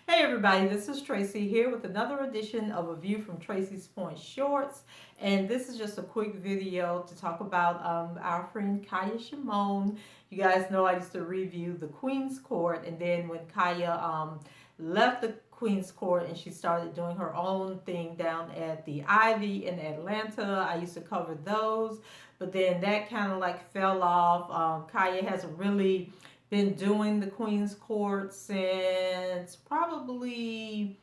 Hey everybody, this is Tracy here with another edition of A View from Tracy's Point Shorts. And this is just a quick video to talk about our friend Khia Shimon. You guys know I used to review the Queen's Court, and then when Khia left the Queen's Court and she started doing her own thing down at the Ivy in Atlanta, I used to cover those. But then that kind of like fell off. Khia hasn't really been doing the Queen's Court since probably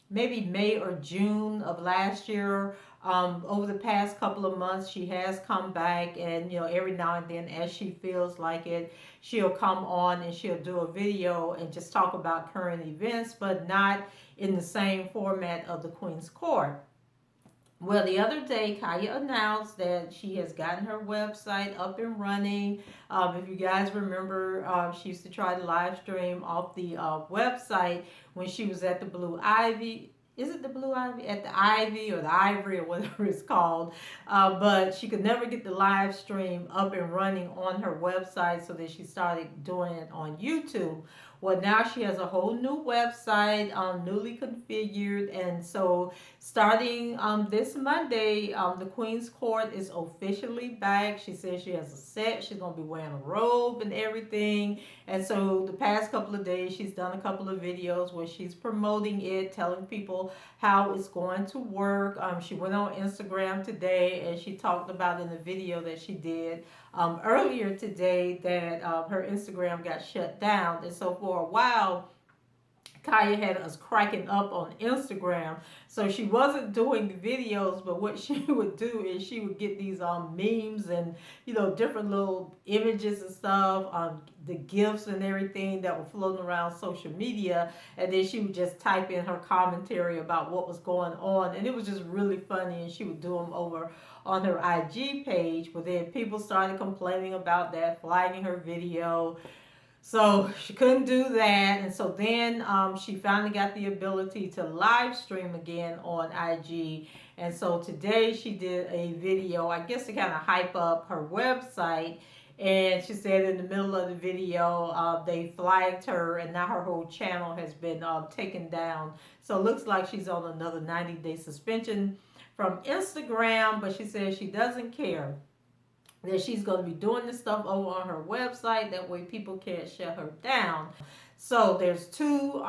maybe May or June of last year. Over the past couple of months, she has come back, and every now and then, as she feels like it, she'll come on and she'll do a video and just talk about current events, but not in the same format of the Queen's Court. Well, the other day, Khia announced that she has gotten her website up and running. If you guys remember, she used to try to live stream off the website when she was at the Blue Ivy. Is it the Blue Ivy? At the Ivy or the Ivory or whatever it's called. But she could never get the live stream up and running on her website, so that she started doing it on YouTube. Well, now she has a whole new website, newly configured, and so starting this Monday, the Queen's Court is officially back. She says she has a set. She's going to be wearing a robe and everything. And so the past couple of days, she's done a couple of videos where she's promoting it, telling people how it's going to work. She went on Instagram today and she talked about in the video that she did earlier today that her Instagram got shut down. And so for a while, Khia had us cracking up on Instagram. So she wasn't doing the videos, but what she would do is she would get these memes and different little images and stuff, the gifs and everything that were floating around social media, and then she would just type in her commentary about what was going on, and it was just really funny. And she would do them over on her IG page, but then people started complaining about that, flagging her video. So she couldn't do that, and so then she finally got the ability to live stream again on IG. And so today she did a video, I guess, to kind of hype up her website. And she said in the middle of the video, they flagged her, and now her whole channel has been taken down. So it looks like she's on another 90-day suspension from Instagram, but she says she doesn't care, that she's going to be doing this stuff over on her website. That way people can't shut her down. So there's two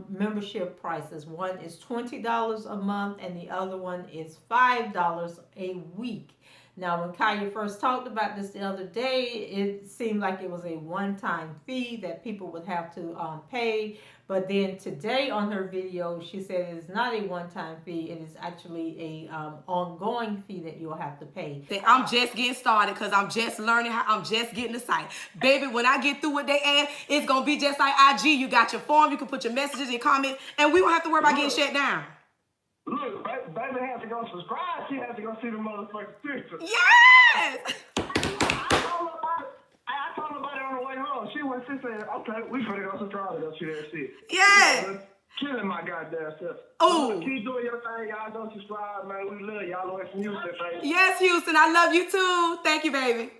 membership prices. One is $20 a month and the other one is $5 a week. Now, when Khia first talked about this the other day, it seemed like it was a one-time fee that people would have to pay. But then today on her video, she said it is not a one-time fee. It is actually a ongoing fee that you'll have to pay. I'm just getting started because I'm just learning how. I'm just getting the site. Baby, when I get through with they ask, it's going to be just like IG. You got your form. You can put your messages, your comments, and we don't have to worry about getting shut down. Look, baby has to go subscribe. She has to go see the motherfucking picture. Yes! I told her about it on the way home. She said, okay, we finna go subscribe to go see that shit. Yes! Killing my goddamn self. Oh. Keep doing your thing. Y'all don't subscribe, man. We love y'all away from Houston, baby. Yes, Houston. I love you too. Thank you, baby.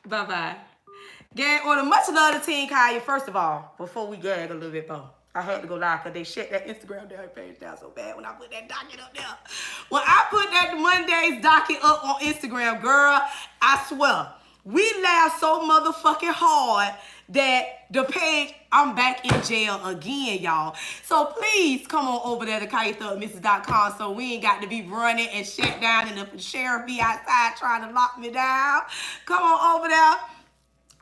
Bye-bye. Gag order. Much love to Team Khia. First of all, before we gag a little bit more, I had to go live because they shut that Instagram page down so bad when I put that docket up there. When I put that Monday's docket up on Instagram, girl, I swear, we laughed so motherfucking hard that the page, I'm back in jail again, y'all. So please come on over there to KhiaThugMrs.com so we ain't got to be running and shut down and the sheriff be outside trying to lock me down. Come on over there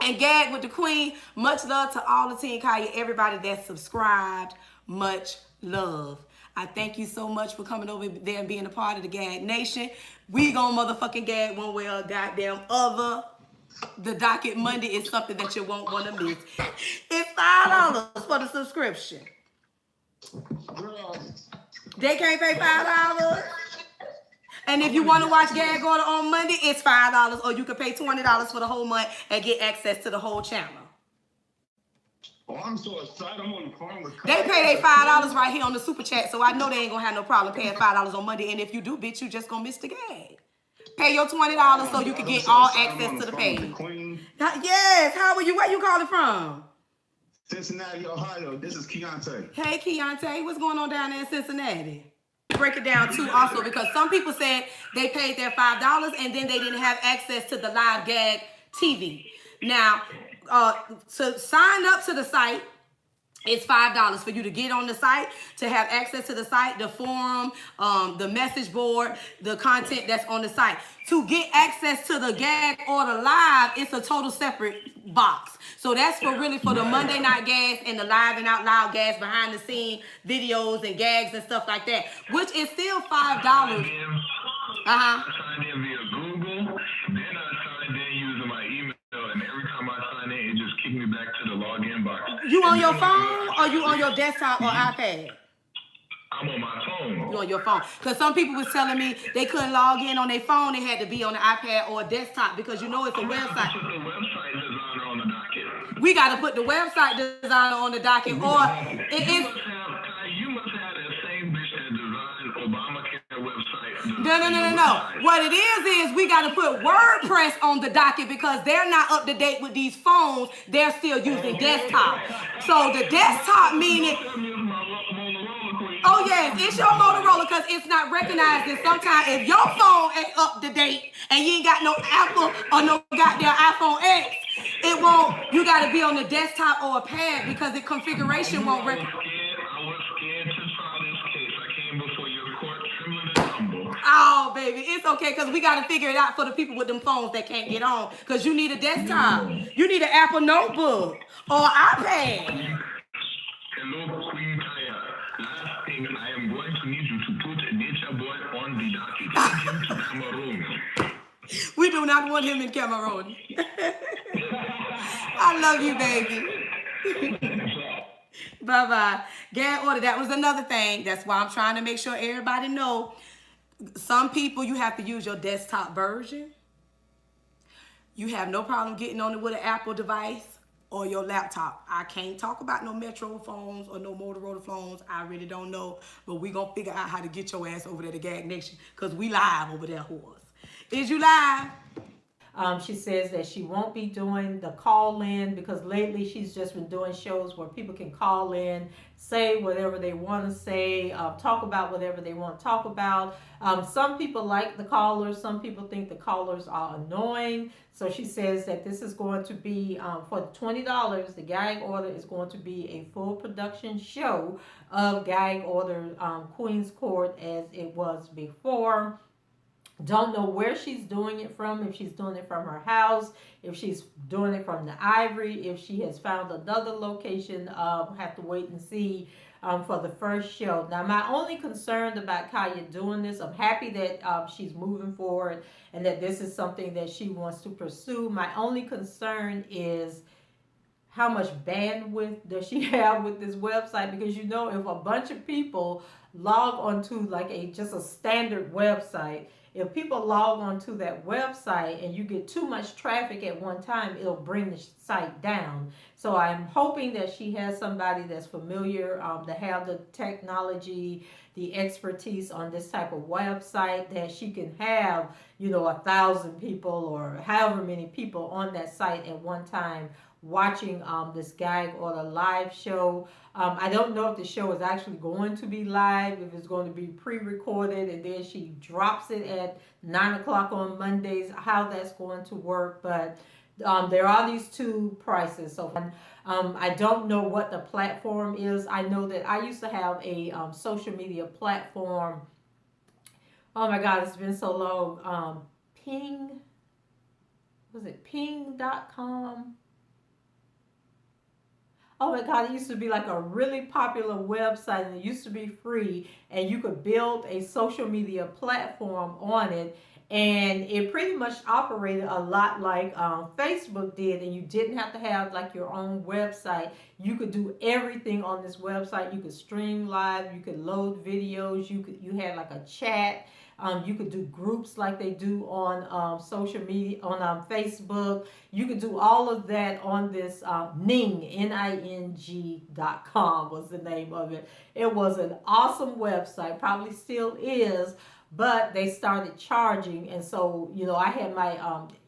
and gag with the queen. Much love to all the Team Khia, everybody that's subscribed. Much love. I thank you so much for coming over there and being a part of the Gag Nation. We gon' motherfucking gag one way or goddamn other. The docket Monday is something that you won't want to miss. It's $5 for the subscription. They can't pay $5. And if you want to watch Gag Order on Monday, it's $5, or you can pay $20 for the whole month and get access to the whole channel. Oh, I'm so excited. I'm on the phone with They pay their $5 right here on the super chat, so I know they ain't gonna have no problem paying $5 on Monday. And if you do, bitch, you just gonna miss the gag. Pay your $20 so you can get all access to the page. Yes, how are you? Where you calling from? Cincinnati, Ohio. This is Keontae. Hey, Keontae, what's going on down there in Cincinnati? Break it down too, also, because some people said they paid their $5 and then they didn't have access to the live gag TV. Now, to sign up to the site, it's $5 for you to get on the site, to have access to the site, the forum, the message board, the content that's on the site. To get access to the gag or the live, it's a total separate box. So that's really for the Monday night gags and the live and out loud gags, behind the scene videos and gags and stuff like that, which is still $5. I signed in via Google, then I signed in using my email, and every time I sign in, it just kicked me back to the login box. You on your phone or you on your desktop or iPad? I'm on my phone. You on your phone? Because some people was telling me they couldn't log in on their phone; they had to be on the iPad or a desktop, because you know it's a website. Put the website designer on the docket. We got to put the website designer on the docket, or it is. You must have the same bitch that designed Obamacare website. No. What it is we got to put WordPress on the docket, because they're not up to date with these phones. They're still using desktop. So the desktop meaning. Oh yes, it's your Motorola, because it's not recognized. And sometimes if your phone ain't up to date and you ain't got no Apple or no goddamn iPhone X, it won't. You got to be on the desktop or a pad, because the configuration won't recognize. I was scared to try this case. I came before your court trembling and humble. Oh, baby, it's okay, because we got to figure it out for the people with them phones that can't get on, because you need a desktop. You need an Apple notebook or iPad. Hello, Queen Khia. Last thing, I am going to need you to put Nature Boy on the docket. Take him to Cameroon. We do not want him in Cameroon. I love you, baby. Bye-bye. Gag order, that was another thing. That's why I'm trying to make sure everybody know. Some people, you have to use your desktop version. You have no problem getting on it with an Apple device or your laptop. I can't talk about no Metro phones or no Motorola phones. I really don't know. But we going to figure out how to get your ass over there to Gag Nation, because we live over there, whores. Is you live? She says that she won't be doing the call-in, because lately she's just been doing shows where people can call in, say whatever they want to say, talk about whatever they want to talk about. Some people like the callers. Some people think the callers are annoying. So she says that this is going to be, for $20, the Gag Order is going to be a full production show of Gag Order Queen's Court as it was before. Don't know where she's doing it from, if she's doing it from her house, if she's doing it from the Ivory, if she has found another location. Have to wait and see for the first show. Now, my only concern about Khia doing this, I'm happy that she's moving forward and that this is something that she wants to pursue. My only concern is how much bandwidth does she have with this website, because you know, if a bunch of people log onto like just a standard website, if people log onto that website and you get too much traffic at one time, it'll bring the site down. So I'm hoping that she has somebody that's familiar, to have the technology, the expertise on this type of website, that she can have, 1,000 people or however many people on that site at one time watching this Gag Order live show. I don't know if the show is actually going to be live, if it's going to be pre-recorded and then she drops it at 9 o'clock on Mondays, how that's going to work. But there are these two prices. So I don't know what the platform is. I know that I used to have a social media platform. Oh my God, it's been so long. Ping.com? Oh my God, it used to be like a really popular website, and it used to be free, and you could build a social media platform on it, and it pretty much operated a lot like Facebook did, and you didn't have to have like your own website. You could do everything on this website. You could stream live, you could load videos, you had like a chat. You could do groups like they do on social media, on Facebook. You could do all of that on this Ning, Ning.com was the name of it. It was an awesome website, probably still is, but they started charging. And so, I had my,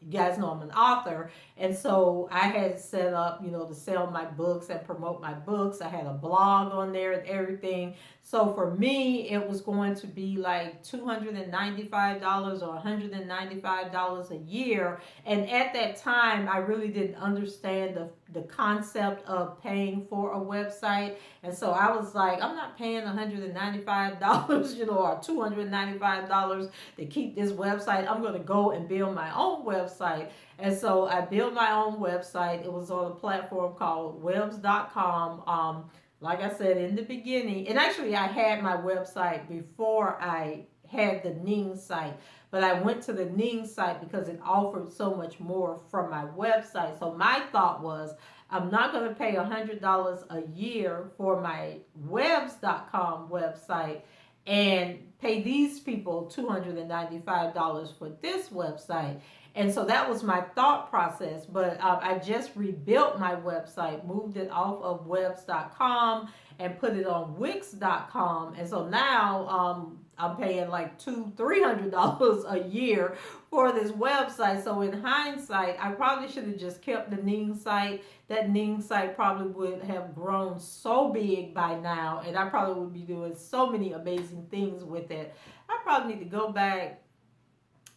you guys know I'm an author. And so I had set up, to sell my books and promote my books. I had a blog on there and everything. So for me, it was going to be like $295 or $195 a year. And at that time, I really didn't understand the concept of paying for a website. And so I was like, I'm not paying $195, or $295 to keep this website. I'm going to go and build my own website. And so I built my own website. It was on a platform called webs.com. Like I said in the beginning, and actually I had my website before I had the Ning site, but I went to the Ning site because it offered so much more from my website. So my thought was, I'm not going to pay $100 a year for my webs.com website and pay these people $295 for this website. And so that was my thought process. But I just rebuilt my website, moved it off of webs.com and put it on wix.com. And so now I'm paying like $200-$300 a year for this website. So in hindsight, I probably should have just kept the Ning site. That Ning site probably would have grown so big by now, and I probably would be doing so many amazing things with it. I probably need to go back.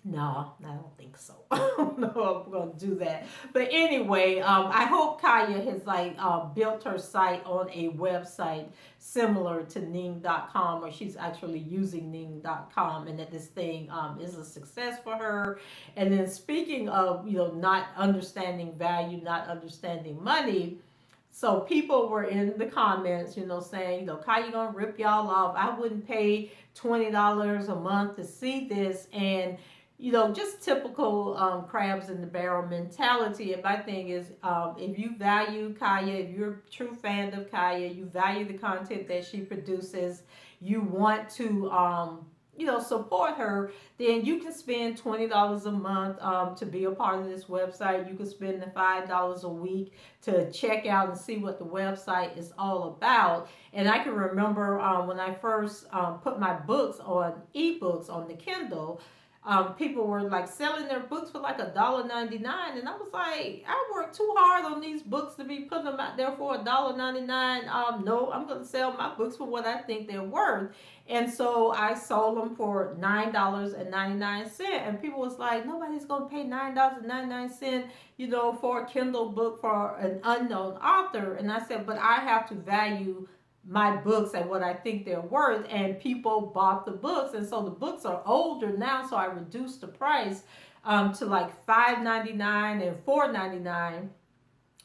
No, I don't think so. I don't know if I'm going to do that. But anyway, I hope Khia has built her site on a website similar to Ning.com, or she's actually using Ning.com, and that this thing is a success for her. And then speaking of, not understanding value, not understanding money, so people were in the comments, saying, Khia gonna rip y'all off. I wouldn't pay $20 a month to see this. And just typical crabs in the barrel mentality. And my thing is, if you value Khia, if you're a true fan of Khia, you value the content that she produces, you want to, support her, then you can spend $20 a month to be a part of this website. You can spend the $5 a week to check out and see what the website is all about. And I can remember when I first put my books on ebooks on the Kindle, people were like selling their books for like $1.99, and I was like, I worked too hard on these books to be putting them out there for $1.99. No, I'm going to sell my books for what I think they're worth. And so I sold them for $9.99, and people was like, nobody's going to pay $9.99, for a Kindle book for an unknown author. And I said, but I have to value my books and what I think they're worth, and people bought the books. And so the books are older now, so I reduced the price to like $5.99 and $4.99.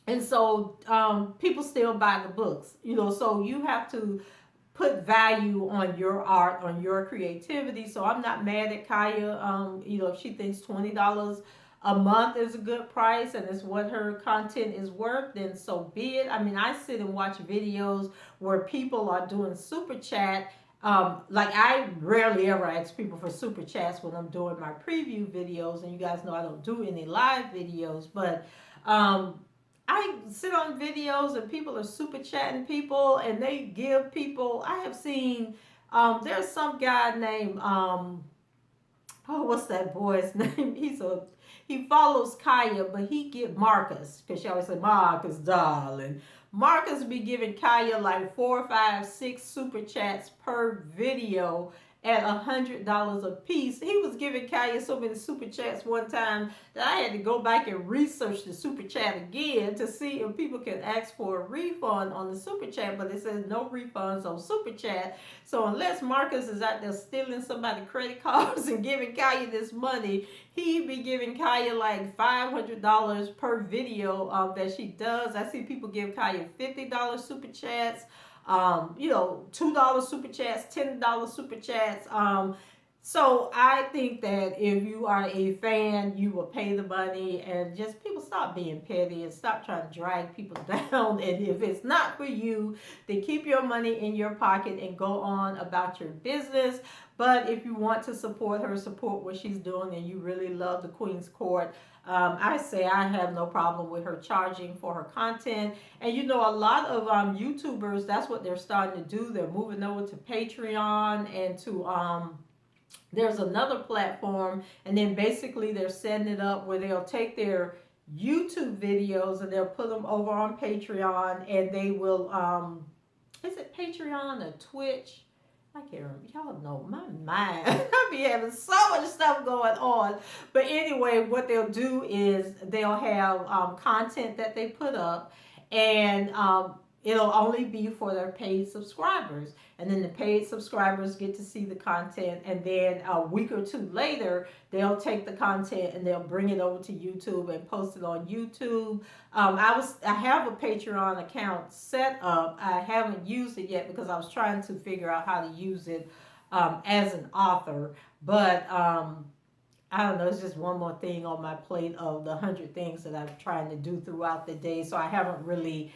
And so people still buy the books, so you have to put value on your art, on your creativity. So I'm not mad at Khia. If she thinks $20 a month is a good price and it's what her content is worth, then so be it. I mean, I sit and watch videos where people are doing super chat. Like I rarely ever ask people for super chats when I'm doing my preview videos, and you guys know I don't do any live videos, but I sit on videos and people are super chatting people, and they give people. I have seen there's some guy named what's that boy's name? He follows Khia, but he get Marcus, because she always say Marcus, darling. Marcus be giving Khia like 4, 5, 6 super chats per video at $100 a piece. He was giving Khia so many super chats one time that I had to go back and research the super chat again to see if people can ask for a refund on the super chat, but it says no refunds on super chat. So unless Marcus is out there stealing somebody's credit cards and giving Khia this money, he be giving Khia like $500 per video that she does. I see people give Khia $50 super chats, $2 super chats, $10 super chats. So I think that if you are a fan, you will pay the money, and just people stop being petty and stop trying to drag people down. And if it's not for you, then keep your money in your pocket and go on about your business. But if you want to support her, support what she's doing, and you really love the Queen's Court, I say I have no problem with her charging for her content. And a lot of YouTubers, that's what they're starting to do. They're moving over to Patreon and to there's another platform, and then basically they're setting it up where they'll take their YouTube videos and they'll put them over on Patreon, and they will is it Patreon or Twitch? I can't remember. Y'all know my mind. I be having so much stuff going on. But anyway, what they'll do is they'll have content that they put up, and it'll only be for their paid subscribers. And then the paid subscribers get to see the content, and then a week or two later, they'll take the content and they'll bring it over to YouTube and post it on YouTube. I have a Patreon account set up. I haven't used it yet because I was trying to figure out how to use it as an author. But I don't know, it's just one more thing on my plate of the 100 things that I'm trying to do throughout the day. So I haven't really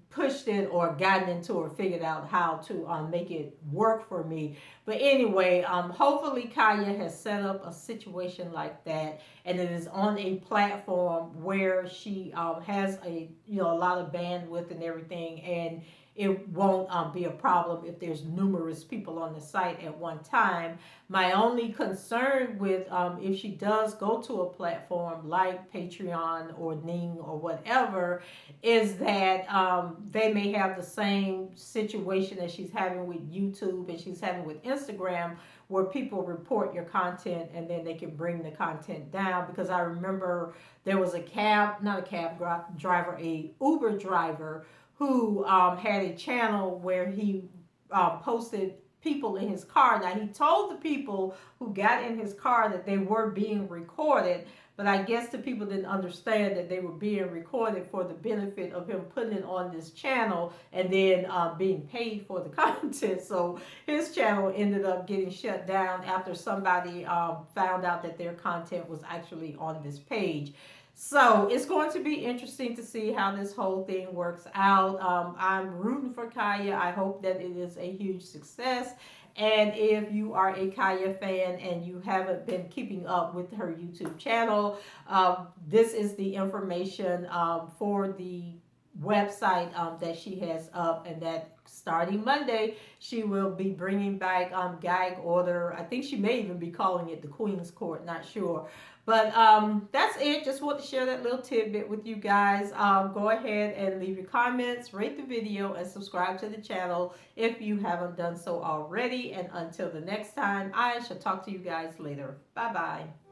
pushed it or gotten into or figured out how to make it work for me. But anyway, hopefully Khia has set up a situation like that, and it is on a platform where she has a lot of bandwidth and everything, and it won't be a problem if there's numerous people on the site at one time. My only concern with if she does go to a platform like Patreon or Ning or whatever is that they may have the same situation that she's having with YouTube and she's having with Instagram, where people report your content and then they can bring the content down. Because I remember there was a Uber driver who had a channel where he posted people in his car. Now, he told the people who got in his car that they were being recorded, but I guess the people didn't understand that they were being recorded for the benefit of him putting it on this channel and then being paid for the content. So his channel ended up getting shut down after somebody found out that their content was actually on this page. So it's going to be interesting to see how this whole thing works out. I'm rooting for Khia. I hope that it is a huge success. And if you are a Khia fan and you haven't been keeping up with her YouTube channel, this is the information for the website that she has up, and that starting Monday she will be bringing back gag order. I think she may even be calling it the Queen's Court, not sure. But that's it. Just want to share that little tidbit with you guys. Go ahead and leave your comments, rate the video, and subscribe to the channel if you haven't done so already. And until the next time, I shall talk to you guys later. Bye bye.